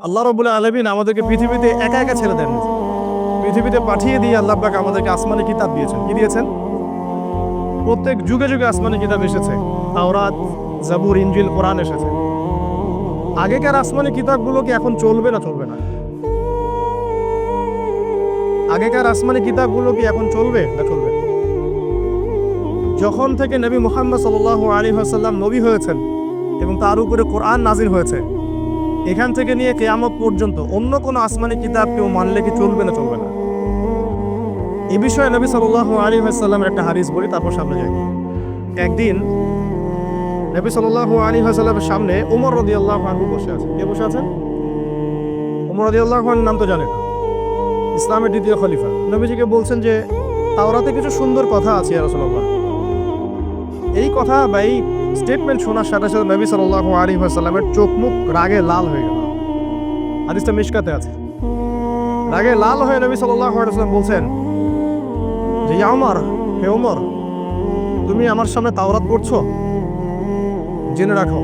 আল্লাহ রাব্বুল আলামিন আমাদেরকে পৃথিবীতে একা একা ছেড়ে দেন। পৃথিবীতে পাঠিয়ে দিয়ে আল্লাহ পাক আমাদেরকে আসমানি কিতাব দিয়েছেন। কি দিয়েছেন? প্রত্যেক যুগে যুগে আসমানি কিতাব এসেছে। তাওরাত, জাবুর, ইনজিল, কোরআন এসেছে। আগেকার আসমানি কিতাবগুলো কি এখন চলবে না চলবে না? আগেকার আসমানি কিতাবগুলো কি এখন চলবে না চলবে? যখন থেকে নবী মুহাম্মদ সাল্লাল্লাহু আলাইহি ওয়াসাল্লাম নবী হয়েছেন এবং তার উপরে কোরআন নাজিল হয়েছে, এখান থেকে নিয়ে কিয়ামত পর্যন্ত অন্য কোনো আসমানি কিতাব কেউ মানলে কি চলবে না চলবে না? এই বিষয়ে নবী সাল্লাল্লাহু আলাইহি ওয়াসাল্লামের একটা হাদিস বলি, তারপর সামনে যাই। একদিন নবী সাল্লাল্লাহু আলাইহি ওয়াসাল্লামের সামনে ওমর রাদিয়াল্লাহু আনহু বসে আছেন। কে বসে আছেন? ওমর রাদিয়াল্লাহু আনহুর নাম তো জানেন, ইসলামের দ্বিতীয় খলিফা। নবীজিকে বলছেন যে তাওরাতে কিছু সুন্দর কথা আছে ইয়া রাসূলুল্লাহ। এই কথা বা এই স্টেটমেন্ট শোনার সাথে সাথে নবী সাল্লাল্লাহু আলাইহি ওয়াসাল্লামের চোখ মুখ রাগে লাল হয়ে গেল। হাদিসটা মিশকাতে আছে। রাগে লাল হয়ে নবী সাল্লাল্লাহু আলাইহি ওয়াসাল্লাম বলছেন যে ইয়া ওমর, হে ওমর, তুমি আমার সামনে তাওরাত পড়ছো? জেনে রাখো,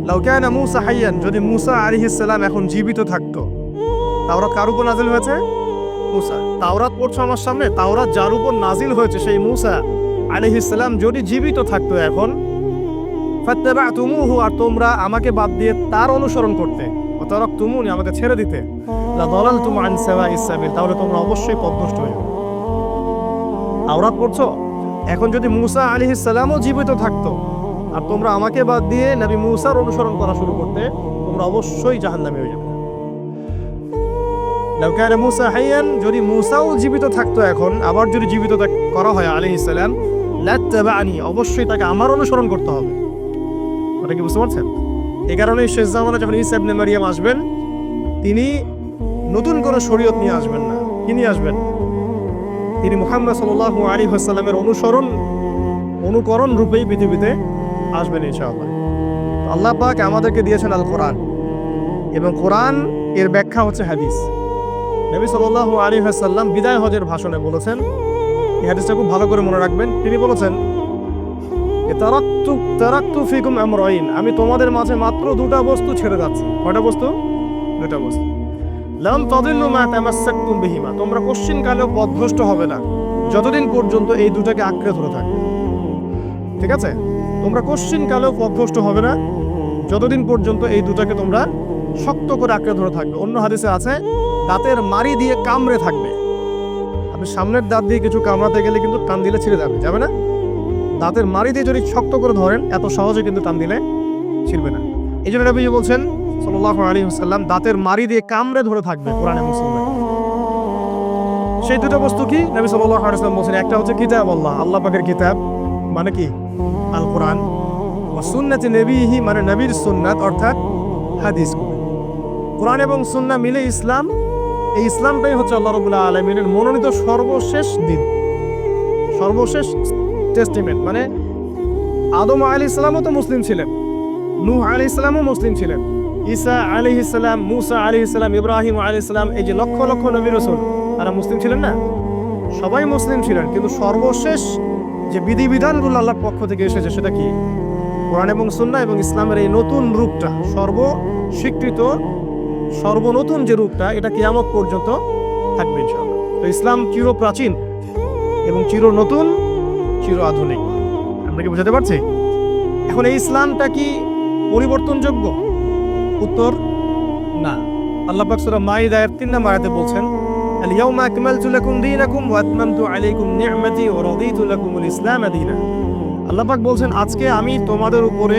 লাউ কানা মূসা হাইয়ান, যদি মূসা আলাইহিস সালাম এখন জীবিত থাকতো। তাওরাত কার উপর নাজিল হয়েছে? মূসা। তাওরাত পড়ছো আমার সামনে, তাওরাত যার উপর নাজিল হয়েছে সেই মূসা আলাইহিস সালাম যদি জীবিত থাকতো এখন, ফাত্তাবাতুমুহু, আর তোমরা আমাকে বাদ দিয়ে তার অনুসরণ করতে, ওয়াতারাকতুমুনি, আমাকে ছেড়ে দিতে, লা দালালতুম আন সাওয়াইস সাবিল, তাহলে তোমরা অবশ্যই পথভ্রষ্ট হয়ে যাবে। তাওরাত পড়ছো, এখন যদি মূসা আলাইহিস সালামও জীবিত থাকতো আর তোমরা আমাকে বাদ দিয়ে নবী মূসার অনুসরণ করা শুরু করতে, তোমরা অবশ্যই জাহান্নামী হয়ে যাবে। লাউ কানা মূসা হাইয়ান, যদি মূসাও জীবিত থাকতো এখন, আবার যদি জীবিত করা হয় আলাইহিস সালাম, লাত্তাবানি, অবশ্যই তাকে আমার অনুসরণ করতে হবে। ওটা কি বুঝতে পারছেন? এই কারণেই শেষ জামানা যখন ঈসা ইবনে মারইয়াম আসবেন, তিনি নতুন কোনো শরীয়ত নিয়ে আসবেন না। কি নিয়ে আসবেন? তিনি মুহাম্মদ সাল্লাল্লাহু আলাইহি ওয়াসাল্লামের অনুকরণ রূপেই পৃথিবীতে আসবেন ইনশাআল্লাহ। আল্লাহ পাক আমাদেরকে দিয়েছেন আল কোরআন, এবং কোরআন এর ব্যাখ্যা হচ্ছে হাদিস। নবী সাল্লাল্লাহু আলাইহি ওয়াসাল্লাম বিদায় হজের ভাষণে বলেছেন, এই হাদিসটা খুব ভালো করে মনে রাখবেন। তিনি বলেছেন, তারাকতু ফিকুম আমরাইন, আমি তোমাদের মাঝে মাত্র দুটা বস্তু ছেড়ে যাচ্ছি। কয়টা বস্তু? দুটা বস্তু। লাম তাদিল্লু মা তামাসসাকতুম বিহিমা, তোমরা কোশ্চিনকালেও পথভ্রষ্ট হবে না যতদিন পর্যন্ত এই দুটাকে আঁকড়ে ধরে থাকবে। ঠিক আছে? তোমরা কোশ্চিনকালেও পথভ্রষ্ট হবে না যতদিন পর্যন্ত এই দুটাকে তোমরা শক্ত করে আঁকড়ে ধরে থাকবে। অন্য হাদিসে আছে, দাঁতের মাড়ি দিয়ে কামড়ে থাকবে। আপনি সামনের দাঁত দিয়ে কিছু কামড়াতে গেলে কিন্তু টান দিলে ছিঁড়ে যাবে না? দাঁতের মাড়ি দিয়ে যদি শক্ত করে ধরেন, এত সহজে কিন্তু টান দিলে ছিঁড়বে না। এই জন্য নবী বলছেন সাল্লাল্লাহু আলাইহি ওয়াসাল্লাম, দাঁতের মাড়ি দিয়ে কামড়ে ধরে থাকবে কোরআনে মুসলিমে। সেই দুটো বস্তু কি? নবী সাল্লাল্লাহু আলাইহি ওয়াসাল্লাম বলছেন, একটা হচ্ছে কিতাব আল্লাহ পাকের কিতাব, মানে কি? আল কোরআন। ওয়া সুন্নাতি নবীহি, মানে নবীর সুন্নাত, অর্থাৎ হাদিস। কোরআন এবং সুন্নাহ মিলে ইসলাম। এই ইসলামটাই হচ্ছে আল্লাহ রাব্বুল আলামিনের মনোনীত সর্বশেষ দিন, সর্বশেষ টেস্টিমেন্ট। মানে আদম আলাইহিস সালামও তো মুসলিম ছিলেন, নূহ আলাইহিস সালামও মুসলিম ছিলেন, ঈসা আলাইহিস সালাম, মূসা আলাইহিস সালাম, ইব্রাহিম আলাইহিস সালাম, এই যে লক্ষ লক্ষ নবী রাসূল, তারা মুসলিম ছিলেন না? সবাই মুসলিম ছিলেন, কিন্তু সর্বশেষ যে বিধিবিধানগুলো আল্লাহর পক্ষ থেকে এসেছে সেটা কি? কোরআন এবং সুন্নাহ এবং ইসলামের এই নতুন রূপটা, সর্বস্বীকৃত সর্বনতুন যে রূপটা, এটা কিয়ামত পর্যন্ত থাকবে ইনশাআল্লাহ। তো ইসলাম চির প্রাচীন এবং চির নতুন, চির আধুনিক। আমরা কি বুঝাতে পারছি? এখন এই ইসলামটা কি পরিবর্তনযোগ্য? উত্তর না। আল্লাহ পাক সূরা মাইদার 3 নম্বর আয়াতে বলছেন, আল ইয়াউমা আকমালতু লাকুম দীনাকুম ওয়া আতমামতু আলাইকুম নি'মাতি ওয়া রাদিতু লাকুমুল ইসলাম দীনা। আল্লাহ পাক বলছেন, আজকে আমি তোমাদের উপরে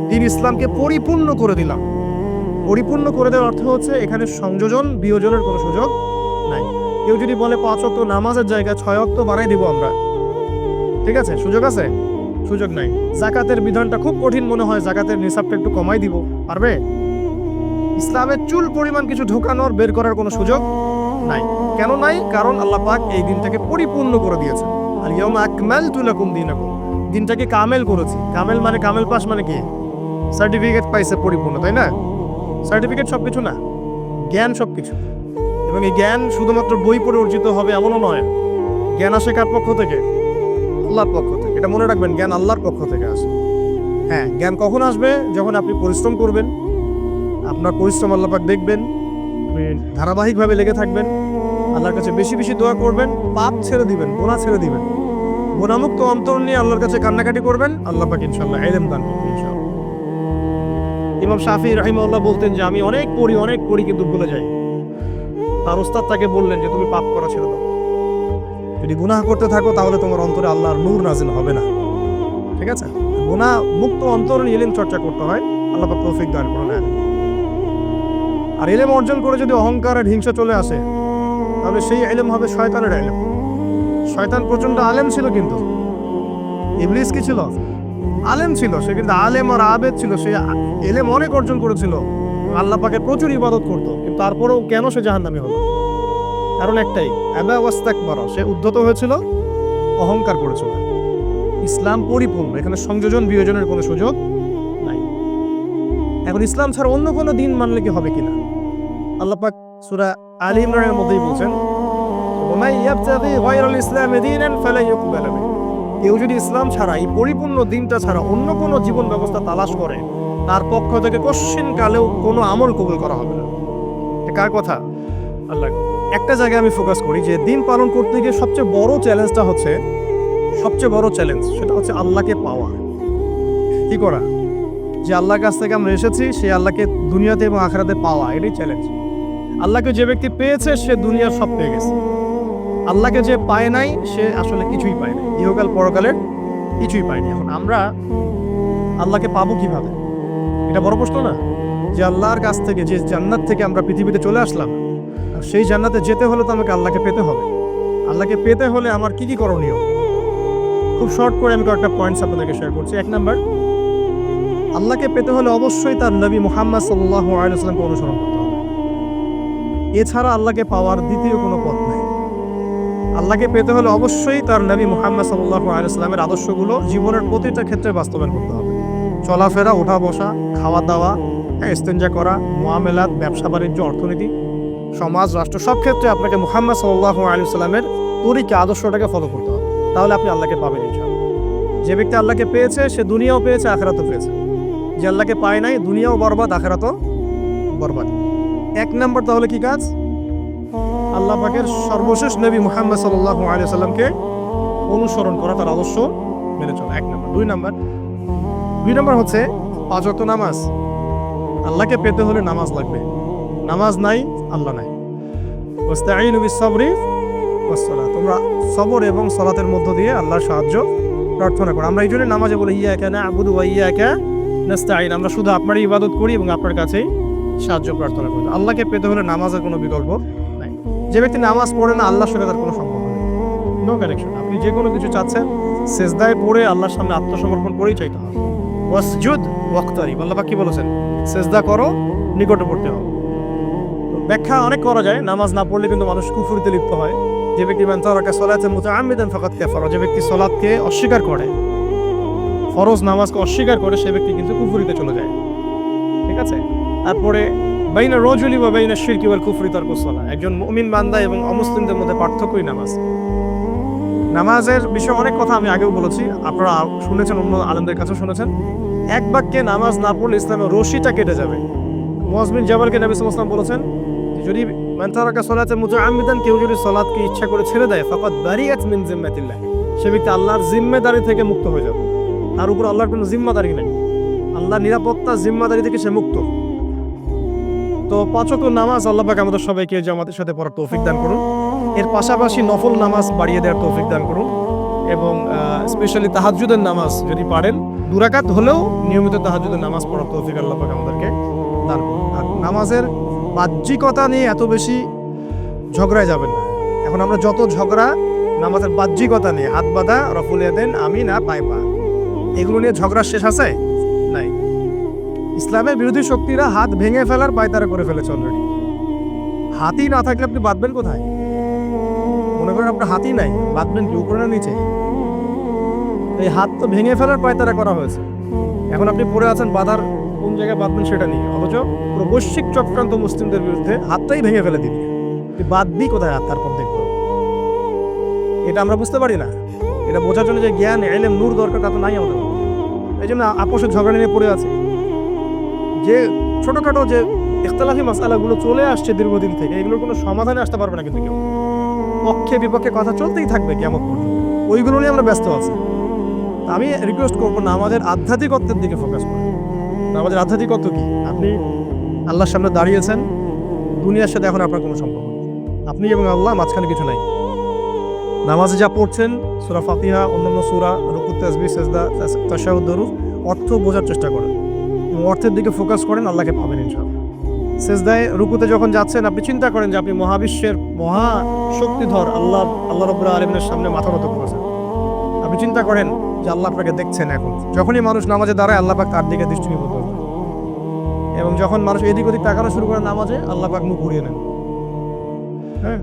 দ্বীন ইসলামকে পরিপূর্ণ করে দিলাম। পরিপূর্ণ করে দেওয়ার অর্থ হচ্ছে এখানে সংযোজন বিয়োজনের কোনো সুযোগ নাই। কেউ যদি বলে 5 ওয়াক্ত নামাজের জায়গায় 6 ওয়াক্ত বানাই দিব আমরা, ঠিক আছে? সুযোগ আছে? সুযোগ নাই। যাকাতের বিধানটা খুব কঠিন মনে হয়, যাকাতের নিসাবটা একটু কমাই দিব, পারবে? ইসলামের চুল পরিমাণ কিছু ঢোকানোর বের করার কোনো সুযোগ নাই। কেন নাই? কারণ আল্লাহ পাক এই দিনটাকে পরিপূর্ণ করে দিয়েছেন। আল ইয়াউমা আকমালতু লাকুম দীনাকুম, দিনটাকে কামেল করেছি। কামেল মানে কামেল পাস, মানে কি? সার্টিফিকেট পাইছে পরিপূর্ণ, তাই না? সার্টিফিকেট সবকিছু না, জ্ঞান সবকিছু। এবং এই জ্ঞান শুধুমাত্র বই পড়ে অর্জিত হবে এমনও নয়। জ্ঞান আসে কার পক্ষ থেকে? আল্লাহর পক্ষ থেকে। এটা মনে রাখবেন, জ্ঞান আল্লাহর পক্ষ থেকে আসে। হ্যাঁ, জ্ঞান কখন আসবে? যখন আপনি পরিশ্রম করবেন, আপনার পরিশ্রম আল্লাহ পাক দেখবেন, ধারাবাহিকভাবে লেগে থাকবেন, আল্লাহর কাছে বেশি বেশি দোয়া করবেন, পাপ ছেড়ে দিবেন, গুনাহ ছেড়ে দিবেন, গুনাহমুক্ত অন্তর নিয়ে আল্লাহর কাছে কান্নাকাটি করবেন, আল্লাহ পাক ইনশাআল্লাহ ইলম দান করবেন ইনশাআল্লাহ। ইমাম শাফি রাহিমাহুল্লাহ বলতেন যে আমি অনেক পড়ি কিন্তু ভুলে যাই। তার উস্তাদ তাকে বললেন যে তুমি পাপ করা ছেড়ে দাও, যদি গুনাহ করতে থাকো তাহলে তোমার অন্তরে আল্লাহর নূর নাজিল হবে না। ঠিক আছে, গুনাহ মুক্ত অন্তর নিয়ে ইলম চর্চা করতে হয়, আল্লাহ পাক তৌফিক দান করুন। আর ইলম অর্জন করে যদি অহংকার আর হিংসা চলে আসে তাহলে সেই ইলম হবে শয়তানের ইলম। শয়তান প্রচন্ড আলেম ছিল, কিন্তু ইবলিস কি ছিল? আলেম ছিল। সে কিন্তু আলেম আর আবেদ ছিল, সে ইলম অনেক অর্জন করেছিল, আল্লাহ পাকের প্রচুর ইবাদত করতো, কিন্তু তারপরেও কেন সে জাহান্নামী হলো? কারণ একটাই, আবা ওয়াস্তাকবারা, সে উদ্ধত হয়েছিল, অহংকার করেছিল। ইসলাম পরিপূর্ণ, এখানে সংযোজন বিয়োজনের কোনো সুযোগ নাই। এখন ইসলাম ছাড়া অন্য কোনো দিন মানলে কি হবে কিনা? আল্লাহ পাক সূরা আলী ইমরানের মধ্যেই বলছেন, ওয়া ইয়াবতাগি গায়রাল ইসলামি দীনান ফালা ইউকবাল মিনহু। কেউ যদি ইসলাম ছাড়া, এই পরিপূর্ণ দিনটা ছাড়া অন্য কোনো জীবন ব্যবস্থা তালাশ করে, তার পক্ষ থেকে কোশ্চিন কালেও কোনো আমল কবুল করা হবে না। কার কথা? আল্লাহ। একটা জায়গায় আমি ফোকাস করি যে দিন পালন করতে গিয়ে সবচেয়ে বড় চ্যালেঞ্জটা হচ্ছে, সেটা হচ্ছে আল্লাহকে পাওয়া। কি করা? যে আল্লাহর কাছ থেকে আমরা এসেছি, সেই আল্লাহকে দুনিয়াতে এবং আখিরাতে পাওয়া, এটাই চ্যালেঞ্জ। আল্লাহকে যে ব্যক্তি পেয়েছে সে দুনিয়ার সব পেয়ে গেছে। আল্লাহকে যে পায় নাই সে আসলে কিছুই পায় নাই, ইহকাল পরকালের কিছুই পায়নি। এখন আমরা আল্লাহকে পাবো কিভাবে? এটা বড় প্রশ্ন না? যে আল্লাহর কাছ থেকে, যে জান্নাত থেকে আমরা পৃথিবীতে চলে আসলাম, সেই জান্নাতে যেতে হলে তো আমাকে আল্লাহকে পেতে হবে। আল্লাহকে পেতে হলে আমার কি কি করণীয়? খুব শর্ট করে আমি কয়েকটা পয়েন্টস আপনাদেরকে শেয়ার করছি। 1 নাম্বার, আল্লাহকে পেতে হলে অবশ্যই তার নবী মুহাম্মদ সাল্লাল্লাহু আলাইহি ওয়াসাল্লামকে অনুসরণ করতে হবে। এছাড়া আল্লাহকে পাওয়ার দ্বিতীয় কোনো পথ নাই। আল্লাহকে পেতে হলে অবশ্যই তার নবী মুহাম্মদ সাল্লাল্লাহু আলাইহি ওয়াসাল্লামের আদর্শগুলো জীবনের প্রতিটা ক্ষেত্রে বাস্তবায়ন করতে হবে। চলাফেরা, ওঠা বসা, খাওয়া দাওয়া, ইস্তেঞ্জা করা, মুআমালাত, ব্যবসা বাণিজ্য, অর্থনীতি, সমাজ, রাষ্ট্র, সব ক্ষেত্রে আপনাকে মুহাম্মদ সাল্লাল্লাহু আলাইহি ওয়াসাল্লামের তরিকা, আদর্শটাকে ফলো করতে হবে। তাহলে আপনি আল্লাহকে পাবেন ইনশাআল্লাহ। যে ব্যক্তি আল্লাহকে পেয়েছে সে দুনিয়াও পেয়েছে, আখিরাতও পেয়েছে। যে আল্লাহকে পায় নাই, দুনিয়াও বরবাদ, আখিরাতও বরবাদ। 1 নাম্বার তাহলে কি কাজ? আল্লাহ পাকের সর্বশেষ নবী মুহাম্মদ সাল্লাল্লাহু আলাইহি ওয়াসাল্লামকে অনুসরণ করা, তার আদর্শ মেনে চলা। 1 নাম্বার। 2 নাম্বার হচ্ছে 5 ওয়াক্ত নামাজ। আল্লাহকে পেতে হলে নামাজ লাগবে। নামাজ নাই, আল্লাহ নাই। ওয়াস্তাঈনু বিস-সাবরি ওয়াস-সালাত। তোমরা সবর এবং সালাতের মধ্য দিয়ে আল্লাহর সাহায্য প্রার্থনা করো। আমরা এই জন্য নামাজে বলি ইয়াকা না'বুদু ওয়া ইয়াকা নাস্তাঈন। আমরা শুধু আপনারই ইবাদত করি এবং আপনার কাছেই সাহায্য প্রার্থনা করি। আল্লাহকে পেতে হলে নামাজের কোনো বিকল্প নাই। যে ব্যক্তি নামাজ পড়ে না, আল্লাহর সাথে তার কোনো সম্পর্ক নেই, নো কানেকশন। আপনি যে কোনো কিছু চাচ্ছেন, সেজদায় পড়ে আল্লাহর সামনে আত্মসমর্পণ করেই চাইতে হবে। ওয়াসজুদ ওয়াক্তারিব, আল্লাহ পাক কি বলেছেন? সেজদা করো, নিকটবর্তী হও। তো ব্যাখ্যা অনেক করা যায়। নামাজ না পড়লে কিন্তু মানুষ কুফরিতে লিপ্ত হয়। যে ব্যক্তি মান তারাকা সালাতান মুতাআম্মিদান ফাকাদ কাফারা, যে ব্যক্তি সালাতকে অস্বীকার করে, ফরজ নামাজকে অস্বীকার করে, সে ব্যক্তি কিন্তু কুফরিতে চলে যায়। ঠিক আছে? তারপরে বাইনা রাজুলি ওয়া বাইনা শিরকি ওয়াল কুফরি তারকুস সালাহ, একজন মুমিন বান্দা এবং অমুসলিমদের মধ্যে পার্থক্যই নামাজ। নামাজের বিষয়ে অনেক কথা আমি আগেও বলেছি, আপনারা শুনেছেন, অন্য আলেমদের কাছেও শুনেছেন। এক বাক্যে নামাজ না পড়লে ইসলামের রশিটা কেটে যাবে। মুআয বিন জাবালকে নবী সাল্লাল্লাহু আলাইহি ওয়াসাল্লাম বলেছেন, যদি মান তারাকা সালাতান মুতাআম্মিদান, কেউ যদি সালাতকে ইচ্ছা করে ছেড়ে দেয়, ফাকাদ বারিআত মিন জিম্মাতিল্লাহ, সে ব্যক্তি আল্লাহর জিম্মেদারি থেকে মুক্ত হয়ে যাবে। তার উপর আল্লাহর কোনো জিম্মাদারি নেই, আল্লাহর নিরাপত্তা, জিম্মাদারি থেকে সে মুক্ত। তো 5 ওয়াক্ত নামাজ আল্লাহ পাক আমাদের সবাইকে জামাতের সাথে পড়ার তৌফিক দান করুন। এর পাশাপাশি নফল নামাজ বাড়িয়ে দেওয়ার তৌফিক দান করুন, এবং স্পেশালি তাহাজ্জুদের নামাজ যদি পারেন 2 রাকাত হলেও নিয়মিত তাহাজ্জুদের নামাজ পড়ার তৌফিক আল্লাহ পাক আমাদেরকে দান করুন। আর নামাজের বাহ্যিকতা নিয়ে এত বেশি ঝগড়ায় যাবেন না। এখন আমরা যত ঝগড়া নামাজের বাহ্যিকতা নিয়ে, হাত বাঁধা, রফুল ইয়াদাইন, আমিন আর পায়ে পা, এগুলো নিয়ে ঝগড়া শেষ আছে? নাই। ইসলামের বিরোধী শক্তিরা হাত ভেঙে ফেলার পায়তারা করে ফেলেছে অলরেডি। হাতই না থাকলে আপনি বাঁধবেন কোথায়? মনে করেন আপনার হাতই নাই, বাঁধবেন কি উপরে না নিচে? এই হাত তো ভেঙে ফেলার পায়তারা করা হয়েছে। এখন আপনি পড়ে আছেন, বাঁধার কোন জায়গায় বাঁধবেন সেটা নিয়ে, অথচ পুরো বৈশ্বিক চক্রান্ত মুসলিমদের বিরুদ্ধে হাতটাই ভেঙে ফেলে দিবি, তুই বাঁধবি কোথায় হাত? তারপর দেখবো। এটা আমরা বুঝতে পারি না। এটা বোঝার জন্য যে জ্ঞান, ইলম, নূর দরকার, তা তো নাই আমাদের। এই জন্য আপোষের ঝগড়া নিয়ে পড়ে আছে। যে ছোটখাটো যে ইখতিলাফি মাসআলাগুলো চলে আসছে দীর্ঘদিন থেকে, এগুলোর কোনো সমাধানে আসতে পারবে না কিন্তু কেউ। পক্ষে বিপক্ষে কথা চলতেই থাকবে কিয়ামত পর্যন্ত, ওইগুলো নিয়ে আমরা ব্যস্ত আছি। আমি রিকোয়েস্ট করবো না আমাদের আধ্যাত্মিকত্বের দিকে ফোকাস করি। আমাদের আধ্যাত্মিকত্ব কি? আপনি আল্লাহর সামনে দাঁড়িয়েছেন, দুনিয়ার সাথে এখন আপনার কোনো সম্পর্ক নেই, আপনি এবং আল্লাহ, মাঝখানে কিছু নাই। নামাজে যা পড়ছেন, সূরা ফাতিহা, অন্যান্য সূরা, রুকু, তাসবিহ, সিজদা, তাশাহুদ, দুরুদ, অর্থ বোঝার চেষ্টা করেন এবং অর্থের দিকে ফোকাস করেন, আল্লাহকে পাবেন ইনশাআল্লাহ। সিজদায় রুকুতে যখন যাচ্ছেন, আপনি চিন্তা করেন যে আপনি মহাবিশ্বের মহা শক্তিধর আল্লাহ রাব্বুল আলামিনের সামনে মাথা নত করেছেন। আপনি চিন্তা করেন যে আল্লাহ আপনাকে দেখছেন। এখন যখনই মানুষ নামাজে দাঁড়ায়, আল্লাহ পাক তার দিকে দৃষ্টি নিবদ্ধ করেন, এবং যখন মানুষ এদিক ওদিক তাকানো শুরু করে নামাজে, আল্লাহ পাক মুখ ঘুরিয়ে নেন। হ্যাঁ,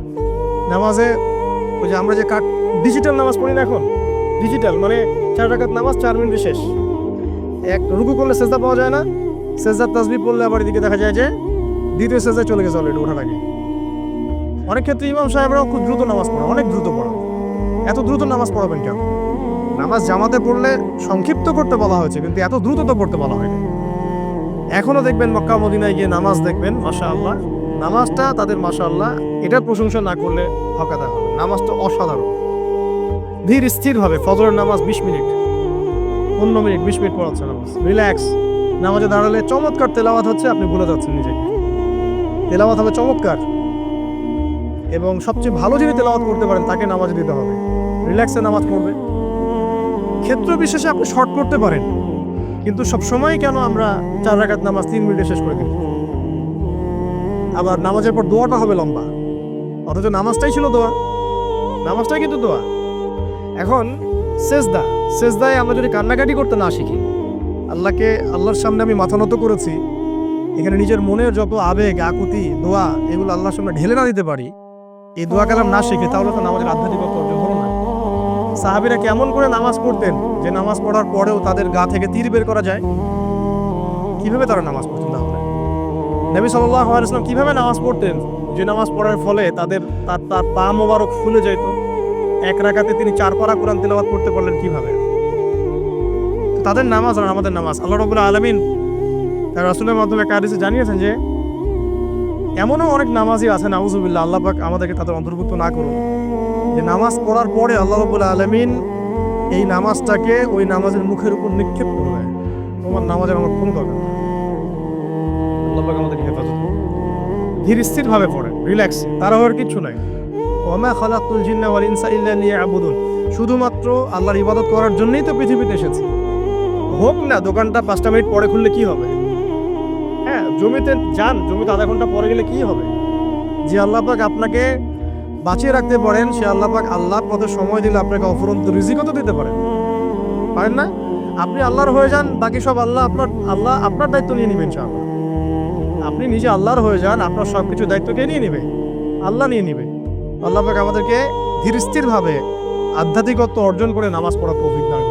নামাজে ওই যে আমরা যে ডিজিটাল নামাজ পড়ি না, এখন ডিজিটাল মানে 4 রাকাত নামাজ 4 মিনিটে শেষ। এক রুকু করলে সেজদা পাওয়া যায় না, সেজদার তাসবিহ পড়লে আবার এদিকে দেখা যায় যে দ্বিতীয় সেজদায় চলে গেছে অলরেডি ওঠার আগে। অনেক ক্ষেত্রে ইমাম সাহেবরাও খুব দ্রুত নামাজ পড়ে, অনেক দ্রুত পড়া। এত দ্রুত নামাজ পড়াবেন কেন? নামাজ জামাতে পড়লে সংক্ষিপ্ত করতে বলা হয়েছে, কিন্তু এত দ্রুত তো পড়তে বলা হয়নি। এখনো দেখবেন মক্কা মদিনায় গিয়ে নামাজ দেখবেন, মাশাআল্লাহ, নামাজটা তাদের মাশাআল্লাহ এটার প্রশংসা না করলে হকাদা হবে। নামাজটা অসাধারণ, ধীর স্থিরভাবে। ফজরের নামাজ 20 মিনিট, 15 মিনিট, 20 মিনিট পড়াচ্ছে নামাজ, রিল্যাক্স। নামাজে দাঁড়ালে চমৎকার তেলাওয়াত হচ্ছে, আপনি ভুলে যাচ্ছেন নিজেকে। তেলাওয়াত হবে চমৎকার, এবং সবচেয়ে ভালো যিনি তেলাওয়াত করতে পারেন তাকে নামাজ দিতে হবে। রিল্যাক্সে নামাজ পড়বে। ক্ষেত্র বিশেষে আপনি শর্ট করতে পারেন, কিন্তু সব সময় কেন আমরা 4 রাকাত নামাজ 3 মিনিটে শেষ করে দিই? আবার নামাজের পর দোয়াটা হবে লম্বা, অথচ নামাজটাই ছিল দোয়া, নামাজটাই কিন্তু দোয়া। এখন সেজদায় আমরা যদি কান্নাকাটি করতে না শিখি, আল্লাহর সামনে আমি মাথা নত করেছি, এখানে নিজের মনের যত আবেগ, আকুতি, দোয়া, এগুলো আল্লাহর সামনে ঢেলে না দিতে পারি, এই দোয়া কালাম না শিখে, তাহলে তো নামাজের আধ্যাত্মিকতা অর্জন হলো না। সাহাবীরা কেমন করে নামাজ পড়তেন যে নামাজ পড়ার পরেও তাদের গা থেকে তীর বের করা যায়? কিভাবে তারা নামাজ পড়তেন? তাহলে নবী সাল্লাল্লাহু আলাইহি ওয়াসাল্লাম কিভাবে নামাজ পড়তেন যে নামাজ পড়ার ফলে তার পা মোবারক ফুলে যেত? 1 রাকাতে তিনি 4 পারা কোরআন তেলাওয়াত করতে পারলেন কিভাবে? তাদের নামাজ আর আমাদের নামাজ, আল্লাহ রাব্বুল আলামিন তার রাসূলের মাধ্যমে একটা হাদিসে জানিয়েছেন যে এমনও অনেক নামাজি আছে, নাউযুবিল্লাহ, আল্লাহ পাক আমাদেরকে তাদের অন্তর্ভুক্ত না করুন, যে নামাজ পড়ার পরে আল্লাহ রাব্বুল আলামিন এই নামাজটাকে ওই নামাজের মুখের উপর নিক্ষেপ করবে। তোমার নামাজের আমার কোনো দরকার নেই। আল্লাহ পাক আমাদেরকে হেফাজত করুন। ধীর স্থিরভাবে পড়েন, রিল্যাক্স, তাড়াহুড়োর কিচ্ছু নাই। ওয়া মা খালাকতুল জিন্না ওয়াল ইনসা ইল্লা লিয়াবুদুন, শুধুমাত্র আল্লাহর ইবাদত করার জন্যই তো পৃথিবীতে এসেছি। হোক না দোকানটা 5টা মিনিট পরে খুললে কি হবে? হ্যাঁ, জমিতে যান, জমিতে আধা ঘন্টা পরে গেলে কি হবে? যে আল্লাহ পাক আপনাকে বাঁচিয়ে রাখতে পারেন, সে আল্লাহ পাক আল্লাহর পথে সময় দিলে আপনাকে অফুরন্ত রিজিকও তো দিতে পারেন না? আপনি আল্লাহর হয়ে যান, বাকি সব আল্লাহ আপনার দায়িত্ব নিয়ে নেবেন ইনশাআল্লাহ। আপনি নিজে আল্লাহর হয়ে যান, আপনার সব কিছু দায়িত্ব কে নিয়ে নেবে? আল্লাহ নিয়ে নেবে। আল্লাহ পাক আমাদেরকে ধীর স্থিরভাবে আধ্যাত্মিকত্ব অর্জন করে নামাজ পড়া তৌফিক দান করুন।